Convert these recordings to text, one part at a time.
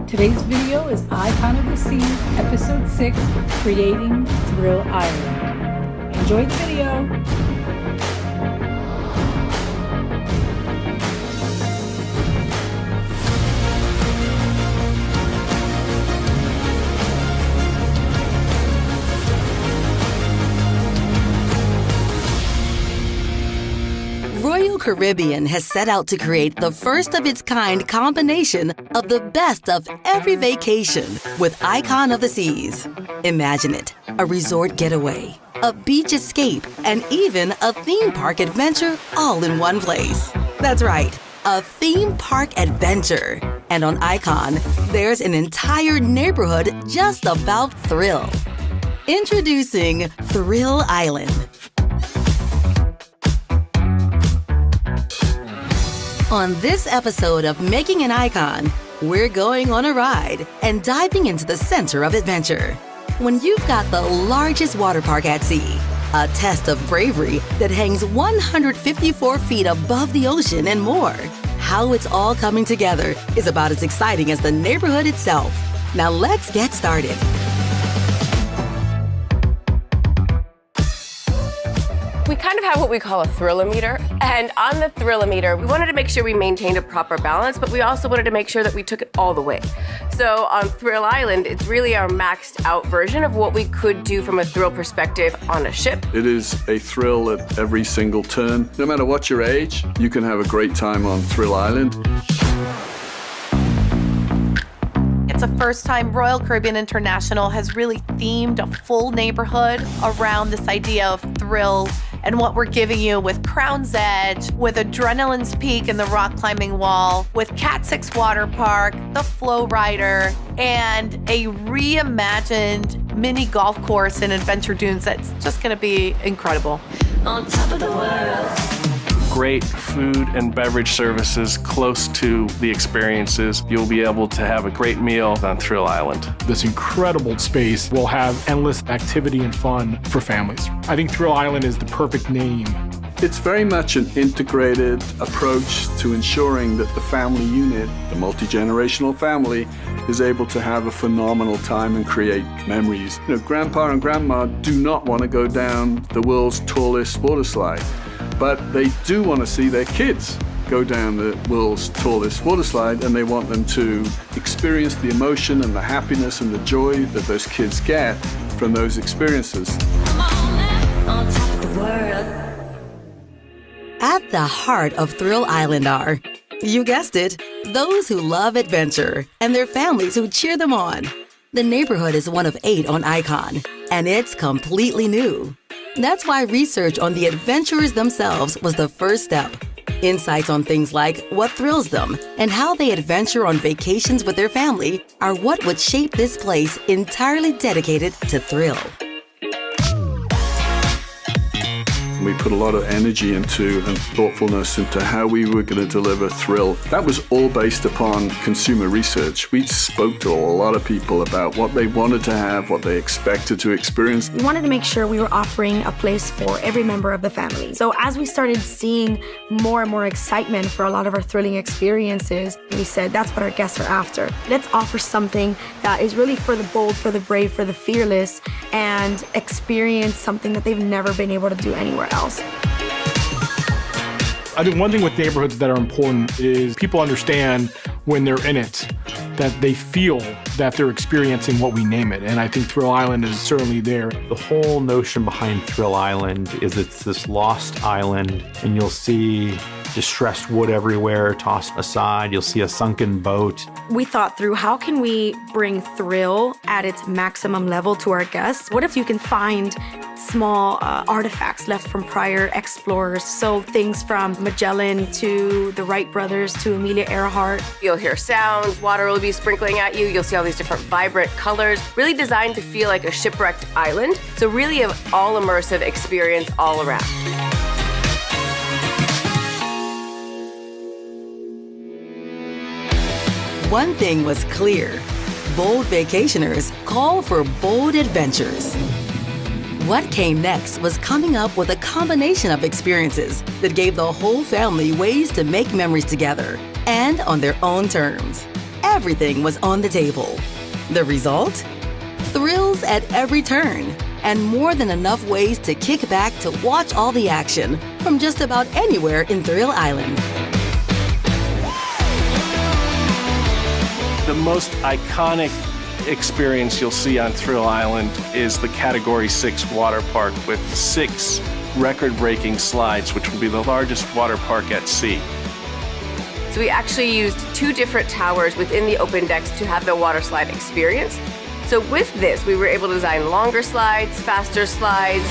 Today's video is Icon of the Seas, Episode 6, Creating Thrill Island. Enjoy the video! Royal Caribbean has set out to create the first of its kind combination of the best of every vacation with Icon of the Seas. Imagine it, a resort getaway, a beach escape, and even a theme park adventure all in one place. That's right, a theme park adventure. And on Icon, there's an entire neighborhood just about thrill. Introducing Thrill Island. On this episode of Making an Icon, we're going on a ride and diving into the center of adventure. When you've got the largest water park at sea, a test of bravery that hangs 154 feet above the ocean and more, how it's all coming together is about as exciting as the neighborhood itself. Now let's get started. We kind of have what we call a thrillometer, and on the thrillometer, we wanted to make sure we maintained a proper balance, but we also wanted to make sure that we took it all the way. So on Thrill Island, it's really our maxed out version of what we could do from a thrill perspective on a ship. It is a thrill at every single turn. No matter what your age, you can have a great time on Thrill Island. It's the first time Royal Caribbean International has really themed a full neighborhood around this idea of thrill and what we're giving you with Crown's Edge, with Adrenaline's Peak and the rock climbing wall, with Cat 6 Water Park, the Flow Rider, and a reimagined mini golf course in Adventure Dunes that's just gonna be incredible. On top of the world. Great food and beverage services close to the experiences. You'll be able to have a great meal on Thrill Island. This incredible space will have endless activity and fun for families. I think Thrill Island is the perfect name. It's very much an integrated approach to ensuring that the family unit, the multi-generational family, is able to have a phenomenal time and create memories. You know, Grandpa and Grandma do not want to go down the world's tallest water slide, but they do want to see their kids go down the world's tallest water slide, and they want them to experience the emotion and the happiness and the joy that those kids get from those experiences. On top of the world. At the heart of Thrill Island are, you guessed it, those who love adventure and their families who cheer them on. The neighborhood is one of 8 on Icon, and it's completely new. That's why research on the adventurers themselves was the first step. Insights on things like what thrills them and how they adventure on vacations with their family are what would shape this place entirely dedicated to thrill. We put a lot of energy into and thoughtfulness into how we were going to deliver thrill. That was all based upon consumer research. We spoke to a lot of people about what they wanted to have, what they expected to experience. We wanted to make sure we were offering a place for every member of the family. So as we started seeing more and more excitement for a lot of our thrilling experiences, we said that's what our guests are after. Let's offer something that is really for the bold, for the brave, for the fearless, and experience something that they've never been able to do anywhere else. I think one thing with neighborhoods that are important is people understand when they're in it, that they feel that they're experiencing what we name it. And I think Thrill Island is certainly there. The whole notion behind Thrill Island is it's this lost island, and you'll see distressed wood everywhere tossed aside. You'll see a sunken boat. We thought through how can we bring thrill at its maximum level to our guests? What if you can find small artifacts left from prior explorers? So things from Magellan to the Wright brothers to Amelia Earhart. You'll hear sounds, water will be sprinkling at you, you'll see all these different vibrant colors, really designed to feel like a shipwrecked island. So really an all immersive experience all around. One thing was clear. Bold vacationers call for bold adventures. What came next was coming up with a combination of experiences that gave the whole family ways to make memories together and on their own terms. everything was on the table. The result? Thrills at every turn, and more than enough ways to kick back to watch all the action from just about anywhere in Thrill Island. The most iconic experience you'll see on Thrill Island is the Category 6 water park with 6 record-breaking slides, which will be the largest water park at sea. So we actually used 2 different towers within the open decks to have the water slide experience. So with this, we were able to design longer slides, faster slides.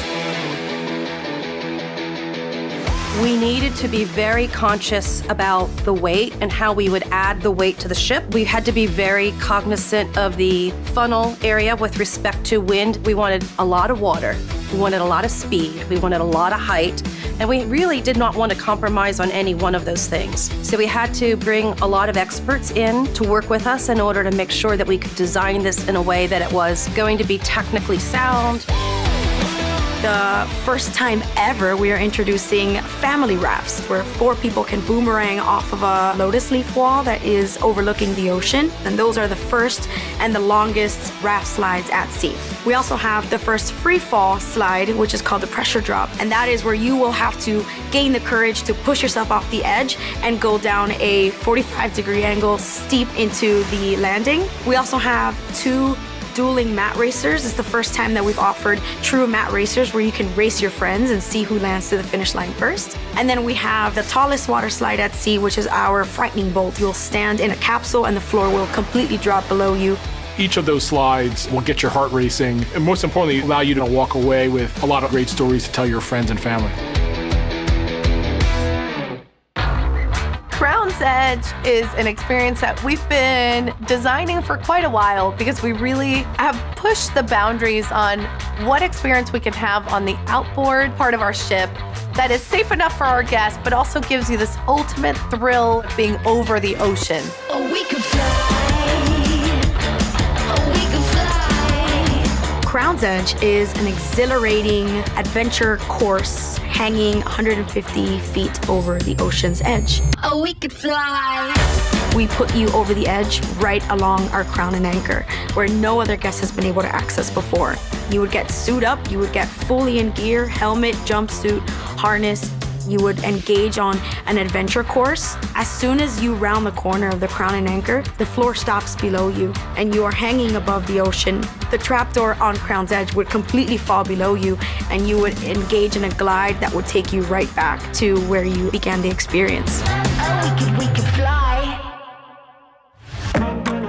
We needed to be very conscious about the weight and how we would add the weight to the ship. We had to be very cognizant of the funnel area with respect to wind. We wanted a lot of water. We wanted a lot of speed. We wanted a lot of height. And we really did not want to compromise on any one of those things. So we had to bring a lot of experts in to work with us in order to make sure that we could design this in a way that it was going to be technically sound. The first time ever, we are introducing family rafts where 4 people can boomerang off of a lotus leaf wall that is overlooking the ocean. And those are the first and the longest raft slides at sea. We also have the first free fall slide, which is called the pressure drop. And that is where you will have to gain the courage to push yourself off the edge and go down a 45-degree angle steep into the landing. We also have 2 dueling mat racers. It's the first time that we've offered true mat racers where you can race your friends and see who lands to the finish line first. And then we have the tallest water slide at sea, which is our frightening bolt. You'll stand in a capsule and the floor will completely drop below you. Each of those slides will get your heart racing and most importantly, allow you to walk away with a lot of great stories to tell your friends and family. Crown's Edge is an experience that we've been designing for quite a while because we really have pushed the boundaries on what experience we can have on the outboard part of our ship that is safe enough for our guests, but also gives you this ultimate thrill of being over the ocean. Oh, we could fly. Oh, we could fly. Crown's Edge is an exhilarating adventure course hanging 150 feet over the ocean's edge. Oh, we could fly. We put you over the edge right along our crown and anchor, where no other guest has been able to access before. You would get suit up, you would get fully in gear, helmet, jumpsuit, harness. You would engage on an adventure course. As soon as you round the corner of the crown and anchor, the floor stops below you and you are hanging above the ocean. The trapdoor on Crown's Edge would completely fall below you and you would engage in a glide that would take you right back to where you began the experience. Oh, we could fly.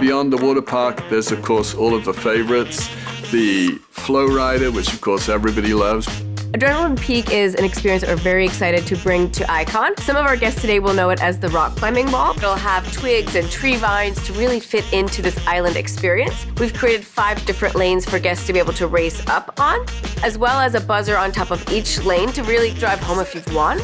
Beyond the water park, there's of course all of the favorites. The Flow Rider, which of course everybody loves. Adrenaline Peak is an experience that we're very excited to bring to Icon. Some of our guests today will know it as the rock climbing wall. It'll have twigs and tree vines to really fit into this island experience. We've created 5 different lanes for guests to be able to race up on, as well as a buzzer on top of each lane to really drive home if you've won.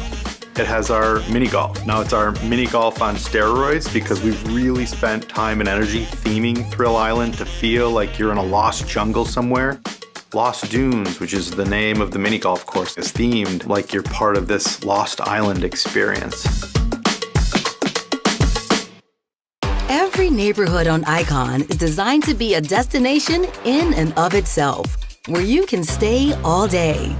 It has our mini golf. Now it's our mini golf on steroids because we've really spent time and energy theming Thrill Island to feel like you're in a lost jungle somewhere. Lost Dunes, which is the name of the mini golf course, is themed like you're part of this Lost Island experience. Every neighborhood on Icon is designed to be a destination in and of itself, where you can stay all day.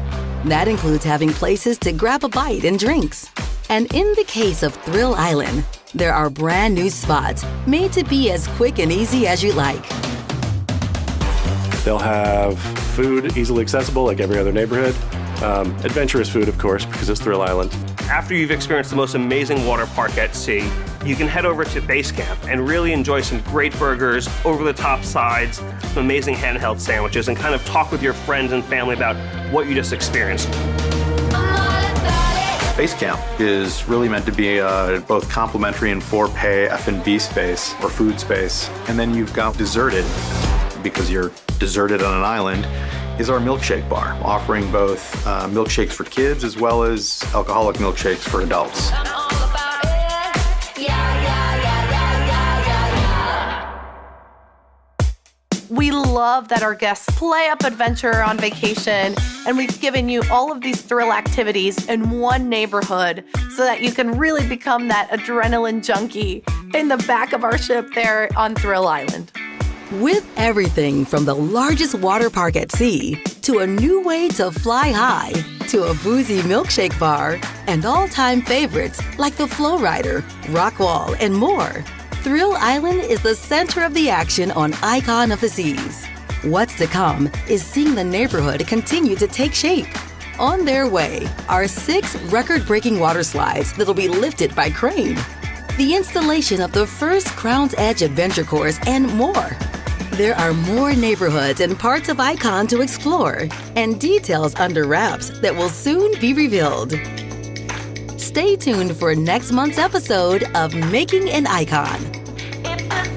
That includes having places to grab a bite and drinks. And in the case of Thrill Island, there are brand new spots made to be as quick and easy as you like. They'll have food easily accessible like every other neighborhood. Adventurous food, of course, because it's Thrill Island. After you've experienced the most amazing water park at sea, you can head over to Base Camp and really enjoy some great burgers, over-the-top sides, some amazing handheld sandwiches, and kind of talk with your friends and family about what you just experienced. Base Camp is really meant to be both complimentary and for-pay F&B space or food space. And then you've got Deserted, because you're deserted on an island, is our milkshake bar, offering both milkshakes for kids as well as alcoholic milkshakes for adults. We love that our guests play up adventure on vacation, and we've given you all of these thrill activities in one neighborhood so that you can really become that adrenaline junkie in the back of our ship there on Thrill Island. With everything from the largest water park at sea to a new way to fly high to a boozy milkshake bar and all-time favorites like the Flow Rider, Rock Wall, and more, Thrill Island is the center of the action on Icon of the Seas. What's to come is seeing the neighborhood continue to take shape. On their way are 6 record-breaking water slides that'll be lifted by crane, the installation of the first Crown's Edge adventure course, and more. There are more neighborhoods and parts of Icon to explore, and details under wraps that will soon be revealed. Stay tuned for next month's episode of Making an Icon. If the